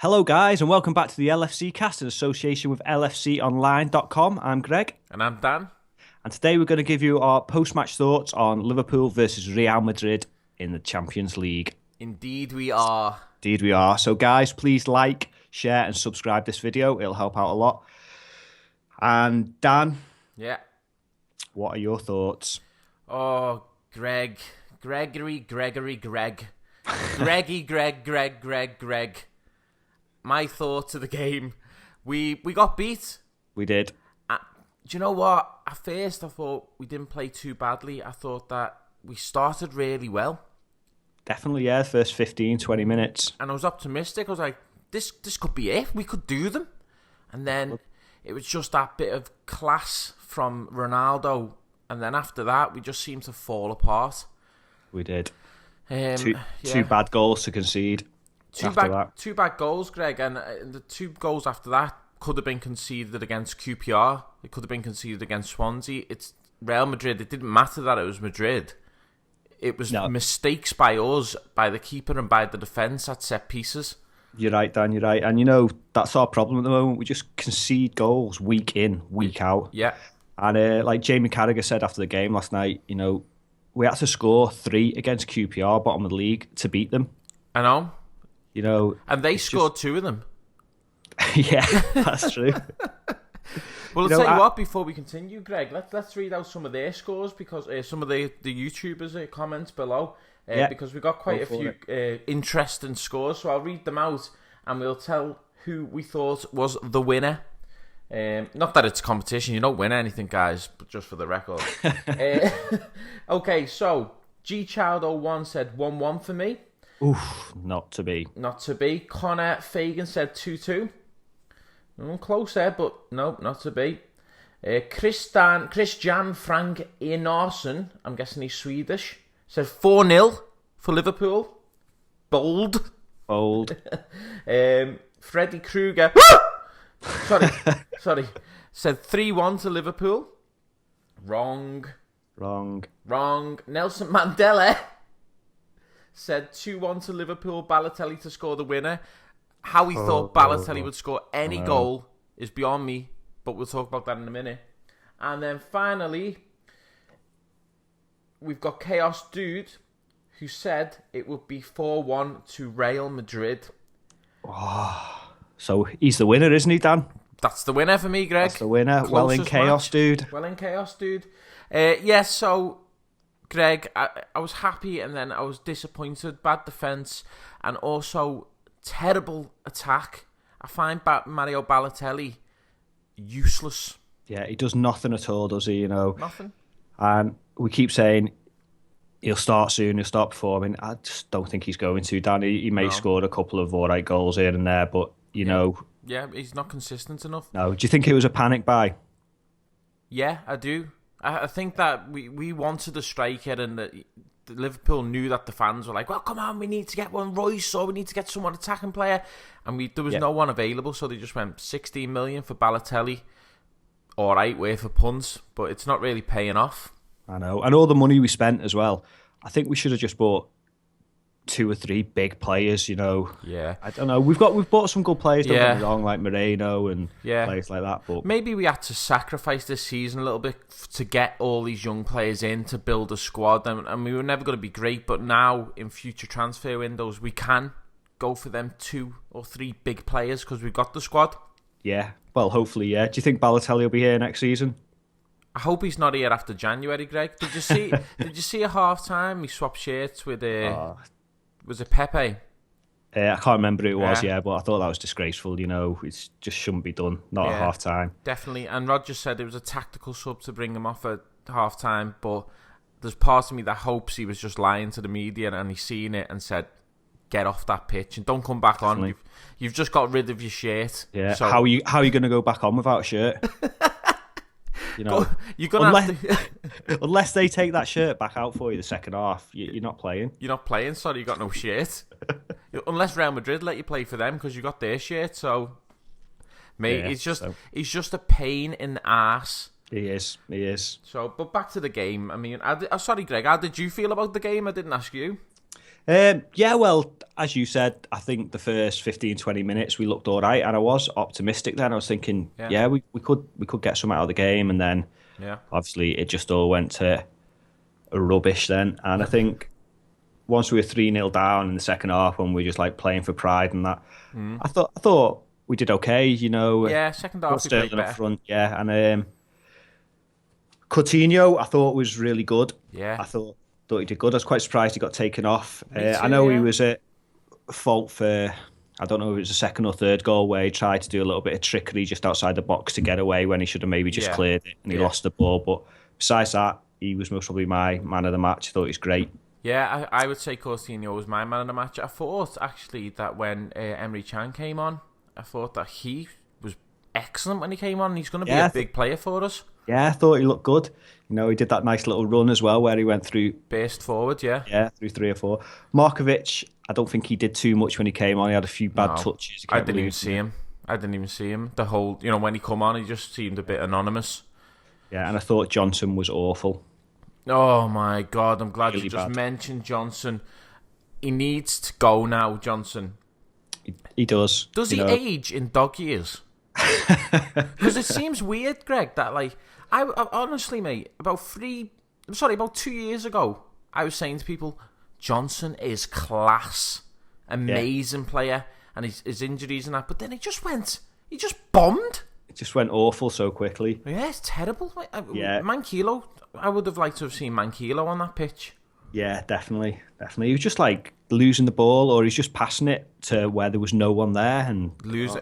Hello, guys, and welcome back to the LFC cast in association with LFConline.com. I'm Greg. And I'm Dan. And today we're going to give you our post-match thoughts on Liverpool versus Real Madrid in the Champions League. Indeed we are. Indeed we are. So, guys, please like, share, and subscribe this video. It'll help out a lot. And Dan, Yeah. what are your thoughts? Oh, Greg. Greg. My thoughts of the game. We got beat. We did. Do you know what? At first I thought we didn't play too badly. I thought that we started really well. Definitely, yeah, first 15, 20 minutes. And I was optimistic. I was like, this could be it. We could do them. And then it was just that bit of class from Ronaldo. And then after that, we just seemed to fall apart. We did. Two bad goals to concede. Two bad goals, Greg, and the two goals after that could have been conceded against QPR. It could have been conceded against Swansea. It's Real Madrid. It didn't matter that it was Madrid. It was mistakes by us, by the keeper and by the defence at set pieces. You're right, Dan, you're right. And, you know, that's our problem at the moment. We just concede goals week in, week out. Yeah. And like Jamie Carragher said after the game last night, you know, we had to score 3 against QPR, bottom of the league, to beat them. I know. You know, and they scored 2 of them. Yeah, that's true. Well, I'll tell you what, before we continue, Greg, let's read out some of their scores, because some of the YouTubers' comments below, because we got quite a few interesting scores. So I'll read them out, and we'll tell who we thought was the winner. Not that it's competition, you don't win anything, guys, but just for the record. Okay, so GChild01 said 1-1 for me. Oof, not to be. Not to be. Connor Fagan said 2-2. Close there, but no, not to be. Christian Frank Enarsson, I'm guessing he's Swedish, said 4-0 for Liverpool. Bold. Freddie Kruger sorry, said 3-1 to Liverpool. Wrong. Nelson Mandela said 2-1 to Liverpool, Balotelli to score the winner. How he thought Balotelli would score any goal is beyond me, but we'll talk about that in a minute. And then finally, we've got Chaos Dude, who said it would be 4-1 to Real Madrid. Oh, so he's the winner, isn't he, Dan? That's the winner for me, Greg. That's the winner. Closest well in Chaos, match. Dude. Well in Chaos, Dude. Yes, so, Greg, I was happy and then I was disappointed. Bad defence and also terrible attack. I find Mario Balotelli useless. Yeah, he does nothing at all, does he? You know, nothing. And we keep saying he'll start soon, he'll start performing. I just don't think he's going to, Dan. He may score a couple of alright goals here and there, but, you know... Yeah, he's not consistent enough. No. Do you think it was a panic buy? Yeah, I do. I think that we wanted a striker, and the Liverpool knew that the fans were like, well, come on, we need to get one Royce, or we need to get someone attacking player. And there was no one available, so they just went 16 million for Balotelli. Alright, worth of punts, but it's not really paying off. I know. And all the money we spent as well. I think we should have just bought 2 or 3 big players, you know. Yeah. I don't know. We've bought some good players, don't get me wrong, like Moreno and players like that. But maybe we had to sacrifice this season a little bit to get all these young players in to build a squad. And we were never going to be great, but now in future transfer windows, we can go for them 2 or 3 big players because we've got the squad. Yeah. Well, hopefully, yeah. Do you think Balotelli will be here next season? I hope he's not here after January, Greg. Did you see? Did you see at half time? We swapped shirts with was it Pepe? I can't remember who it was, but I thought that was disgraceful. You know, it just shouldn't be done. Not at half time. Definitely. And Roger said it was a tactical sub to bring him off at half time, but there's part of me that hopes he was just lying to the media and he's seen it and said, get off that pitch and don't come back on. You've just got rid of your shirt. Yeah. So, how are you going to go back on without a shirt? You know, you're gonna have to... unless they take that shirt back out for you the second half, you're not playing. You're not playing, sorry, you got no shirt. Unless Real Madrid let you play for them because you got their shirt. So, mate, he's just a pain in the arse. He is. So, but back to the game. I mean, sorry, Greg, how did you feel about the game? I didn't ask you. Yeah, well, as you said, I think the first 15, 20 minutes we looked all right, and I was optimistic then. I was thinking, yeah, we could get some out of the game, and then obviously it just all went to rubbish then. And I think once we were 3-0 down in the second half, when we were just like playing for pride and that, I thought we did okay, Yeah, second half we played better. Up front, yeah, and Coutinho I thought was really good. Yeah, I thought he did good. I was quite surprised he got taken off. Me too, I know he was at fault for, I don't know if it was the second or third goal where he tried to do a little bit of trickery just outside the box to get away when he should have maybe just cleared it and he lost the ball. But besides that, he was most probably my man of the match. I thought he was great. Yeah, I would say Coutinho was my man of the match. I thought actually that when Emre Can came on, I thought that he was excellent when he came on. He's going to be a big player for us. Yeah, I thought he looked good. He did that nice little run as well where he went through. Burst forward, yeah. Yeah, through 3 or 4. Markovic, I don't think he did too much when he came on. He had a few bad touches. I didn't even see him. The whole, when he come on, he just seemed a bit anonymous. Yeah, and I thought Johnson was awful. Oh my God, I'm glad really you just bad. mentioned Johnson. He needs to go now, Johnson. He does. Does he age in dog years? Because it seems weird, Greg, that I honestly, mate, about 2 years ago, I was saying to people, Johnson is class, amazing player, and his injuries and that, but then he just bombed. It just went awful so quickly. Yeah, it's terrible. Manquillo, I would have liked to have seen Manquillo on that pitch. Yeah, definitely. He was just like losing the ball, or he's just passing it to where there was no one there and he was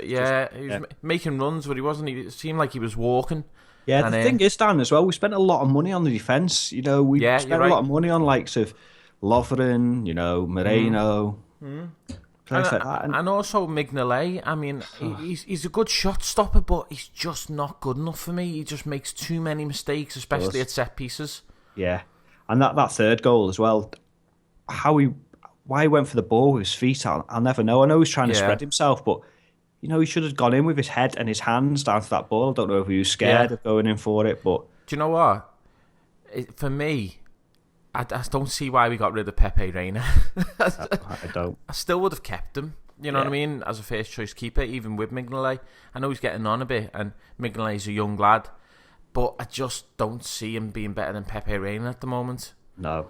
making runs, but he wasn't. It seemed like he was walking. Yeah, and the thing is, Dan, as well, we spent a lot of money on the defence. We spent a lot of money on likes of Lovren, Moreno, place like that, and also Mignolet. I mean, he's a good shot stopper, but he's just not good enough for me. He just makes too many mistakes, especially at set pieces. Yeah. And that third goal as well, why he went for the ball with his feet, I'll never know. I know he's trying to spread himself, but he should have gone in with his head and his hands down to that ball. I don't know if he was scared of going in for it, but do you know what? For me, I don't see why we got rid of Pepe Reina. I don't. I still would have kept him. You know what I mean? As a first choice keeper, even with Mignolet. I know he's getting on a bit, and Mignolet's a young lad. But I just don't see him being better than Pepe Reina at the moment. No.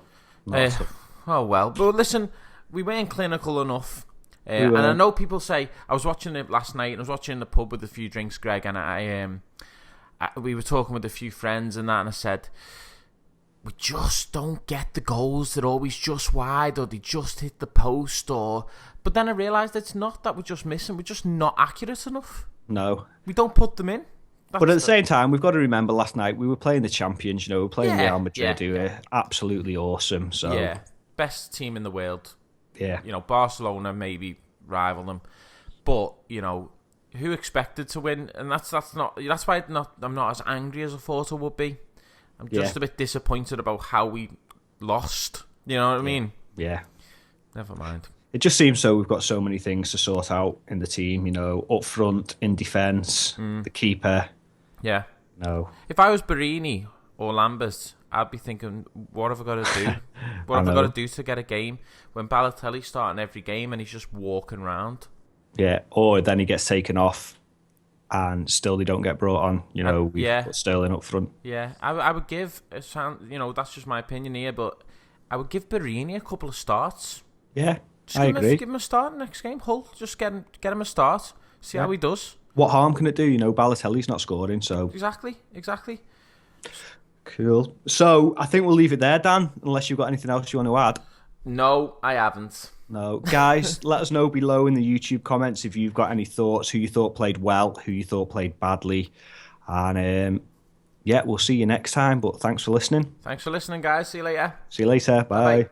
Oh, well. But listen, we weren't clinical enough. And I know people say, I was watching it last night, and I was watching in the pub with a few drinks, Greg, and we were talking with a few friends and that, and I said, we just don't get the goals. They're always just wide, or they just hit the post, But then I realised it's not that we're just missing, we're just not accurate enough. No. We don't put them in. But at the same time, we've got to remember last night we were playing the champions. We were playing Real Madrid, who are absolutely awesome. So best team in the world. Yeah, Barcelona maybe rival them, but who expected to win? And that's why I'm not as angry as I thought I would be. I'm just a bit disappointed about how we lost. You know what I mean? Yeah. Never mind. It just seems so. We've got so many things to sort out in the team. Up front, in defence, the keeper. Yeah. No. If I was Barini or Lambert, I'd be thinking, what have I got to do? What have I got to do to get a game? When Balotelli's starting every game and he's just walking around. Yeah, or then he gets taken off and still they don't get brought on. We put Sterling up front. Yeah, I would give, that's just my opinion here, but I would give Barini a couple of starts. Yeah, I agree. Give him a start next game. Hull, just get him a start. See how he does. What harm can it do? Balotelli's not scoring, so... Exactly. Cool. So, I think we'll leave it there, Dan, unless you've got anything else you want to add. No, I haven't. No. Guys, let us know below in the YouTube comments if you've got any thoughts, who you thought played well, who you thought played badly. And, we'll see you next time, but thanks for listening. Thanks for listening, guys. See you later. See you later. Bye. Bye-bye.